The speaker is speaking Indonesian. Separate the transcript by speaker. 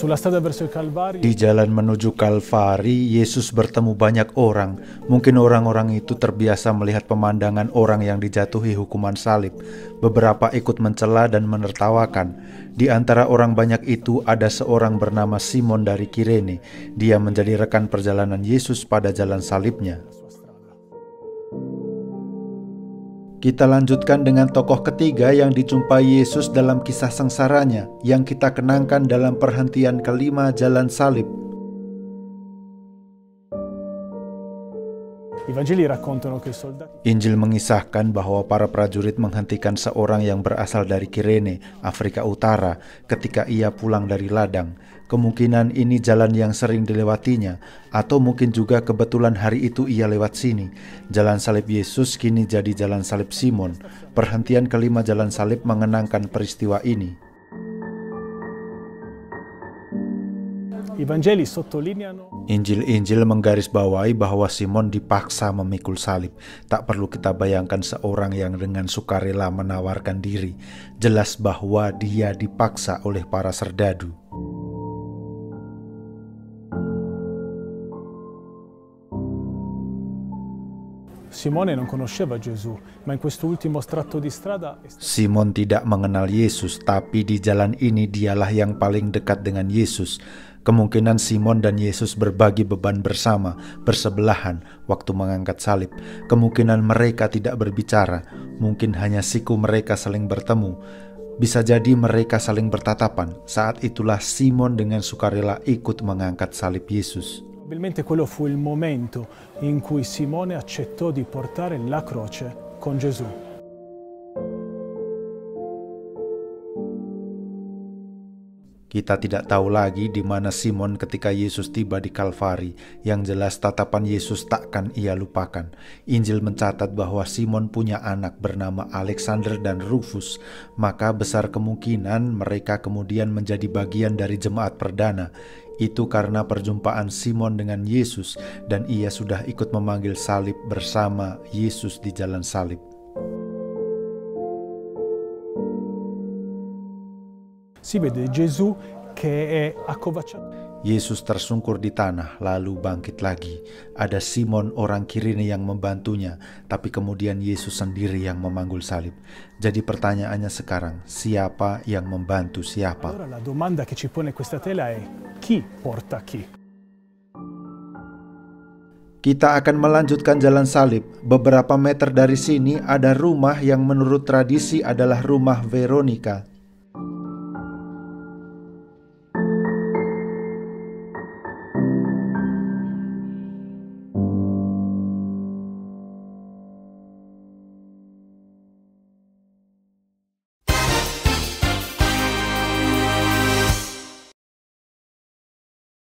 Speaker 1: Sulla strada verso il Calvario,
Speaker 2: Di jalan menuju Kalvari, Yesus bertemu banyak orang. Mungkin orang-orang itu terbiasa melihat pemandangan orang yang dijatuhi hukuman salib. Beberapa ikut mencela dan menertawakan. Di antara orang banyak itu ada seorang bernama Simon dari Kirene. Dia menjadi rekan perjalanan Yesus pada jalan salibnya. Kita lanjutkan dengan tokoh ketiga yang dijumpai Yesus dalam kisah sengsaranya, yang kita kenangkan dalam perhentian kelima jalan salib.
Speaker 1: i Vangeli raccontano che i soldati
Speaker 2: Injil mengisahkan bahwa para prajurit menghentikan seorang yang berasal dari Kirene, Afrika Utara, ketika ia pulang dari ladang. Kemungkinan ini jalan yang sering dilewatinya, atau mungkin juga kebetulan hari itu ia lewat sini. Jalan salib Yesus kini jadi jalan salib Simon. Perhentian kelima jalan salib mengenangkan peristiwa ini.
Speaker 1: I Vangeli sottolineano
Speaker 2: Injil-Injil menggarisbawahi bahwa Simon dipaksa memikul salib. Tak perlu kita bayangkan seorang yang dengan sukarela menawarkan diri. Jelas bahwa dia dipaksa oleh para serdadu.
Speaker 1: Simone non conosceva Gesù, ma in questo ultimo tratto di strada
Speaker 2: Simon tidak mengenal Yesus, tapi di jalan ini dialah yang paling dekat dengan Yesus. Kemungkinan Simon dan Yesus berbagi beban bersama, bersebelahan waktu mengangkat salib. Kemungkinan mereka tidak berbicara, mungkin hanya siku mereka saling bertemu. Bisa jadi mereka saling bertatapan. Saat itulah Simon dengan sukarela ikut mengangkat salib Yesus.
Speaker 1: Probabilmente quello fu il momento in cui Simone accettò di portare la croce con Gesù.
Speaker 2: Kita tidak tahu lagi di mana Simon ketika Yesus tiba di Kalvari. Yang jelas tatapan Yesus takkan ia lupakan. Injil mencatat bahwa Simon punya anak bernama Alexander dan Rufus. Maka besar kemungkinan mereka kemudian menjadi bagian dari jemaat perdana. Itu karena perjumpaan Simon dengan Yesus dan ia sudah ikut memanggil salib bersama Yesus di jalan salib.
Speaker 1: Si vede Gesù che è accovacciato.
Speaker 2: Yesus tersungkur di tanah lalu bangkit lagi. Ada Simon orang Kirene yang membantunya, tapi kemudian Yesus sendiri yang memanggul salib. Jadi pertanyaannya sekarang, siapa yang membantu siapa?
Speaker 1: Allora la domanda che ci pone questa tela è chi porta chi?
Speaker 2: Kita akan melanjutkan jalan salib. Beberapa meter dari sini ada rumah yang menurut tradisi adalah rumah Veronica.